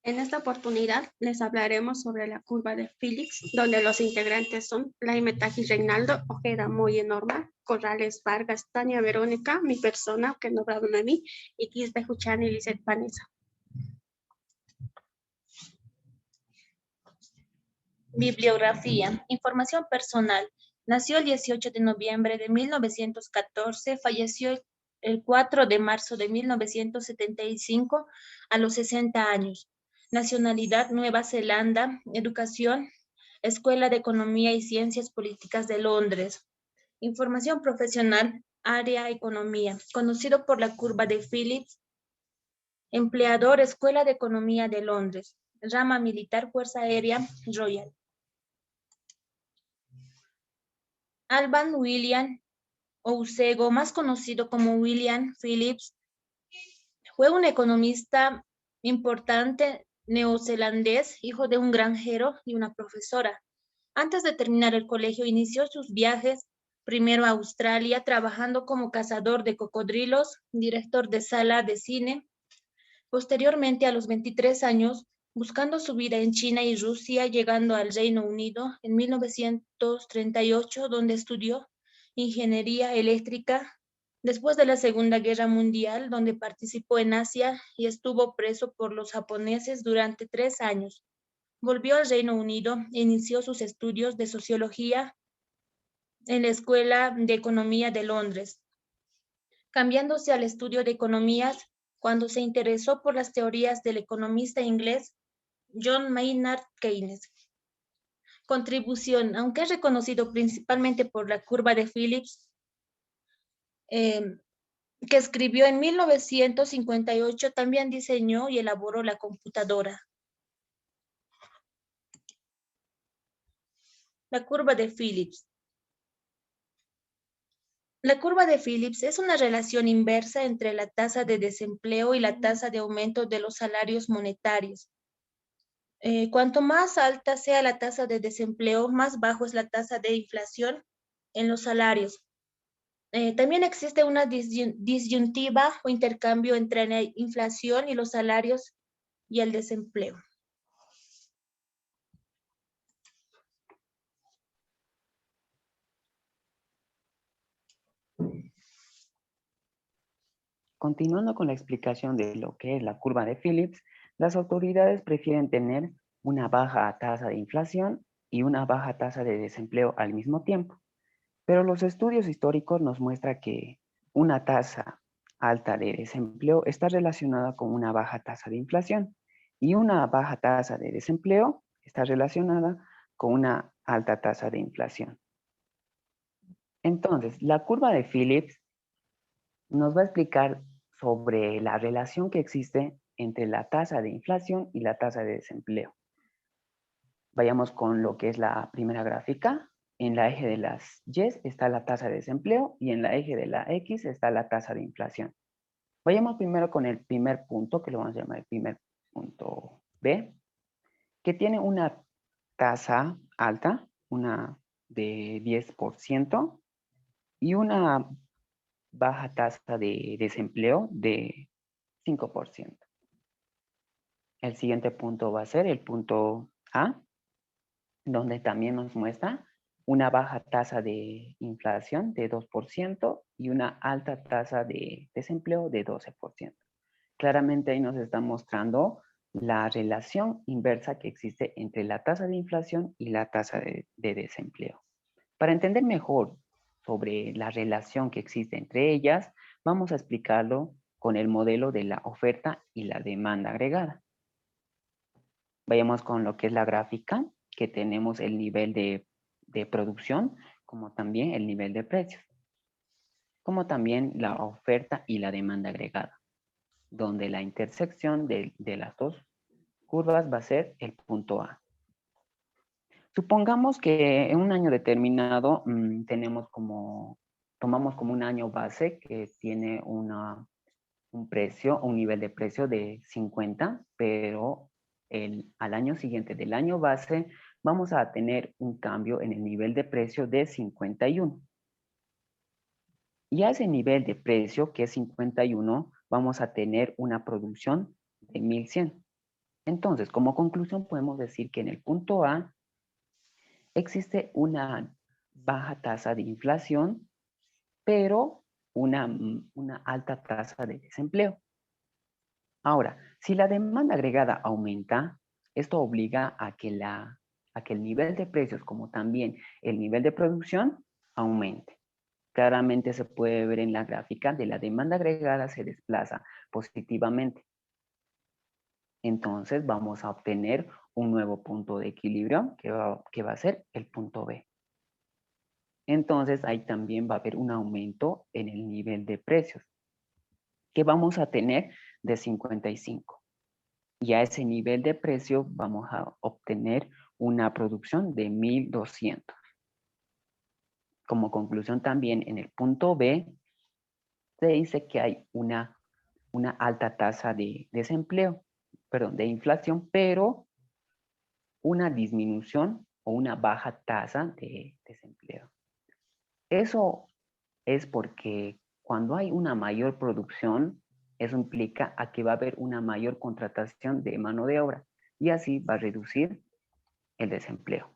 En esta oportunidad les hablaremos sobre la curva de Phillips, donde los integrantes son Laime Taji Reinaldo, Ojeda Moye Norma, Corrales Vargas, Tania Verónica, mi persona, que nombraron a mí, y Quispe Juchan y Lizeth Vanessa. Bibliografía. Información personal. Nació el 18 de noviembre de 1914, falleció el 4 de marzo de 1975 a los 60 años. Nacionalidad Nueva Zelanda. Educación, Escuela de Economía y Ciencias Políticas de Londres. Información profesional, área Economía, conocido por la curva de Phillips. Empleador, Escuela de Economía de Londres. Rama militar, Fuerza Aérea Royal. Alban William Ousego, más conocido como William Phillips, fue un economista importante neozelandés, hijo de un granjero y una profesora. Antes de terminar el colegio, inició sus viajes primero a Australia, trabajando como cazador de cocodrilos, director de sala de cine. Posteriormente, a los 23 años, buscando su vida en China y Rusia, llegando al Reino Unido en 1938, donde estudió ingeniería eléctrica. Después de la Segunda Guerra Mundial, donde participó en Asia y estuvo preso por los japoneses durante 3 años. Volvió al Reino Unido e inició sus estudios de sociología en la Escuela de Economía de Londres, cambiándose al estudio de economías cuando se interesó por las teorías del economista inglés John Maynard Keynes. Contribución, aunque es reconocido principalmente por la curva de Phillips, que escribió en 1958, también diseñó y elaboró la computadora. La curva de Phillips. La curva de Phillips es una relación inversa entre la tasa de desempleo y la tasa de aumento de los salarios monetarios. Cuanto más alta sea la tasa de desempleo, más bajo es la tasa de inflación en los salarios. También existe una disyuntiva o intercambio entre la inflación y los salarios y el desempleo. Continuando con la explicación de lo que es la curva de Phillips, las autoridades prefieren tener una baja tasa de inflación y una baja tasa de desempleo al mismo tiempo. Pero los estudios históricos nos muestran que una tasa alta de desempleo está relacionada con una baja tasa de inflación y una baja tasa de desempleo está relacionada con una alta tasa de inflación. Entonces, la curva de Phillips nos va a explicar sobre la relación que existe entre la tasa de inflación y la tasa de desempleo. Vayamos con lo que es la primera gráfica. En la eje de las Y está la tasa de desempleo y en la eje de la X está la tasa de inflación. Vayamos primero con el primer punto, que lo vamos a llamar el primer punto B, que tiene una tasa alta, una de 10%, y una baja tasa de desempleo de 5%. El siguiente punto va a ser el punto A, donde también nos muestra una baja tasa de inflación de 2% y una alta tasa de desempleo de 12%. Claramente ahí nos está mostrando la relación inversa que existe entre la tasa de inflación y la tasa de desempleo. Para entender mejor sobre la relación que existe entre ellas, vamos a explicarlo con el modelo de la oferta y la demanda agregada. Vayamos con lo que es la gráfica, que tenemos el nivel de producción, como también el nivel de precios, como también la oferta y la demanda agregada, donde la intersección de las dos curvas va a ser el punto A. Supongamos que en un año determinado tomamos como un año base que tiene un precio, un nivel de precio de 50, pero al año siguiente del año base vamos a tener un cambio en el nivel de precio de 51. Y a ese nivel de precio, que es 51, vamos a tener una producción de 1100. Entonces, como conclusión podemos decir que en el punto A existe una baja tasa de inflación, pero una alta tasa de desempleo. Ahora, si la demanda agregada aumenta, esto obliga a que el nivel de precios, como también el nivel de producción, aumente. Claramente se puede ver en la gráfica de la demanda agregada se desplaza positivamente. Entonces vamos a obtener un nuevo punto de equilibrio que va a ser el punto B. Entonces ahí también va a haber un aumento en el nivel de precios que vamos a tener de 55. Y a ese nivel de precio vamos a obtener una producción de 1200. Como conclusión también en el punto B se dice que hay una alta tasa de desempleo, perdón, de inflación, pero una disminución o una baja tasa de desempleo. Eso es porque cuando hay una mayor producción, eso implica a que va a haber una mayor contratación de mano de obra y así va a reducir el desempleo.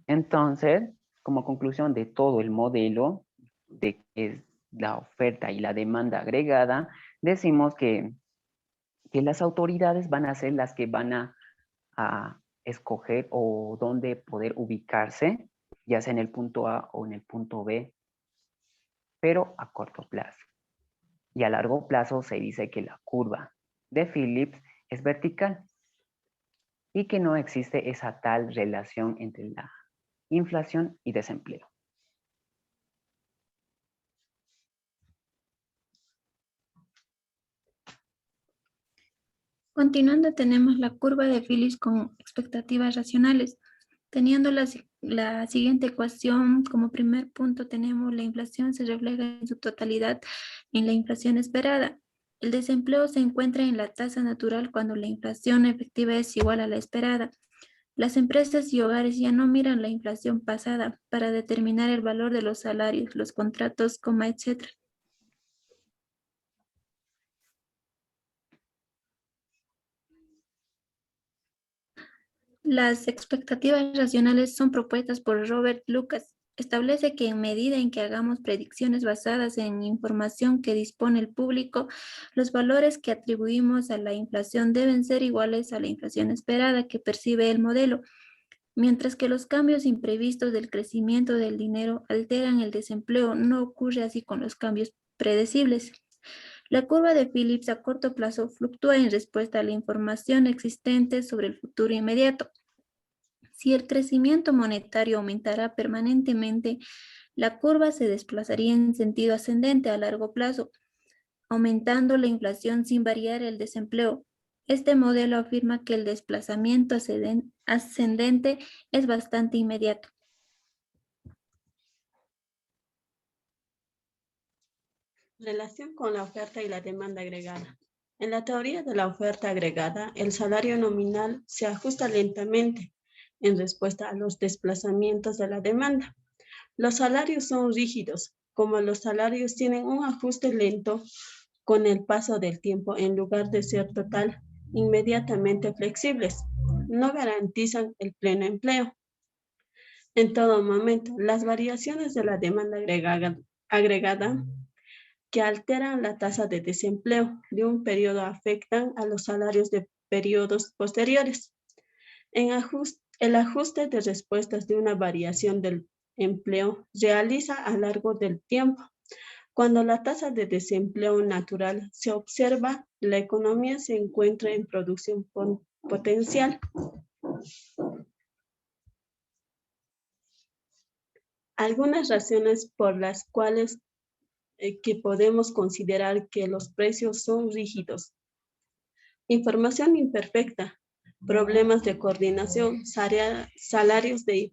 Entonces, como conclusión de todo el modelo de que es la oferta y la demanda agregada, decimos que las autoridades van a ser las que van a escoger o dónde poder ubicarse, ya sea en el punto A o en el punto B, pero a corto plazo. Y a largo plazo se dice que la curva de Phillips es vertical y que no existe esa tal relación entre la inflación y desempleo. Continuando, tenemos la curva de Phillips con expectativas racionales. Teniendo la siguiente ecuación, como primer punto tenemos la inflación se refleja en su totalidad en la inflación esperada. El desempleo se encuentra en la tasa natural cuando la inflación efectiva es igual a la esperada. Las empresas y hogares ya no miran la inflación pasada para determinar el valor de los salarios, los contratos, etc. Las expectativas racionales son propuestas por Robert Lucas. Establece que en medida en que hagamos predicciones basadas en información que dispone el público, los valores que atribuimos a la inflación deben ser iguales a la inflación esperada que percibe el modelo, mientras que los cambios imprevistos del crecimiento del dinero alteran el desempleo. No ocurre así con los cambios predecibles. La curva de Phillips a corto plazo fluctúa en respuesta a la información existente sobre el futuro inmediato. Si el crecimiento monetario aumentara permanentemente, la curva se desplazaría en sentido ascendente a largo plazo, aumentando la inflación sin variar el desempleo. Este modelo afirma que el desplazamiento ascendente es bastante inmediato. Relación con la oferta y la demanda agregada. En la teoría de la oferta agregada, el salario nominal se ajusta lentamente en respuesta a los desplazamientos de la demanda. Los salarios son rígidos, como los salarios tienen un ajuste lento con el paso del tiempo en lugar de ser total, inmediatamente flexibles. No garantizan el pleno empleo. En todo momento, las variaciones de la demanda agregada que alteran la tasa de desempleo de un periodo afectan a los salarios de periodos posteriores. El ajuste de respuestas de una variación del empleo realiza a lo largo del tiempo. Cuando la tasa de desempleo natural se observa, la economía se encuentra en producción potencial. Algunas razones por las cuales que podemos considerar que los precios son rígidos. Información imperfecta, problemas de coordinación, salarios de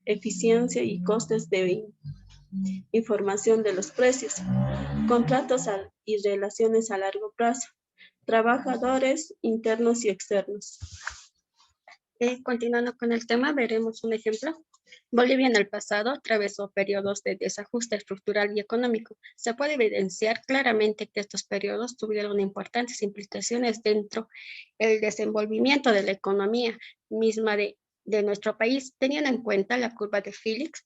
eficiencia y costes de información de los precios, contratos y relaciones a largo plazo, trabajadores internos y externos. Continuando con el tema, veremos un ejemplo. Bolivia en el pasado atravesó periodos de desajuste estructural y económico. Se puede evidenciar claramente que estos periodos tuvieron importantes implicaciones dentro del desenvolvimiento de la economía misma de nuestro país, teniendo en cuenta la curva de Phillips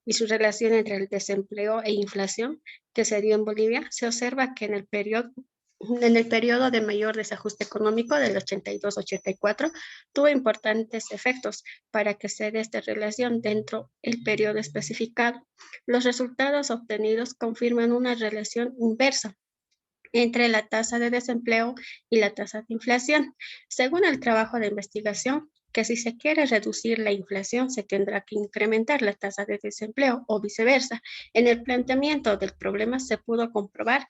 y su relación entre el desempleo e inflación que se dio en Bolivia. Se observa que en el periodo de mayor desajuste económico del 82-84 tuvo importantes efectos para que se dé esta relación dentro del periodo especificado. Los resultados obtenidos confirman una relación inversa entre la tasa de desempleo y la tasa de inflación. Según el trabajo de investigación, que si se quiere reducir la inflación, se tendrá que incrementar la tasa de desempleo o viceversa. En el planteamiento del problema se pudo comprobar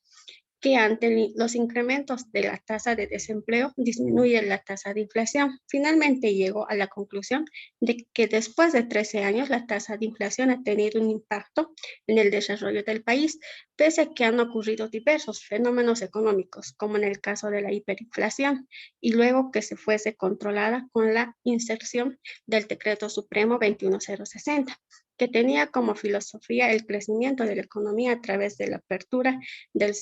que ante los incrementos de la tasa de desempleo disminuye la tasa de inflación. Finalmente llegó a la conclusión de que después de 13 años la tasa de inflación ha tenido un impacto en el desarrollo del país, pese a que han ocurrido diversos fenómenos económicos, como en el caso de la hiperinflación, y luego que se fuese controlada con la inserción del Decreto Supremo 21060, que tenía como filosofía el crecimiento de la economía a través de la apertura del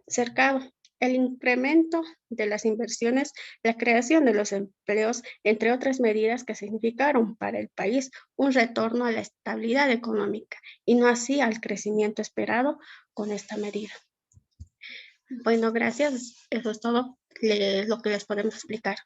cercado, el incremento de las inversiones, la creación de los empleos, entre otras medidas que significaron para el país un retorno a la estabilidad económica y no así al crecimiento esperado con esta medida. Bueno, gracias. Eso es todo lo que les podemos explicar.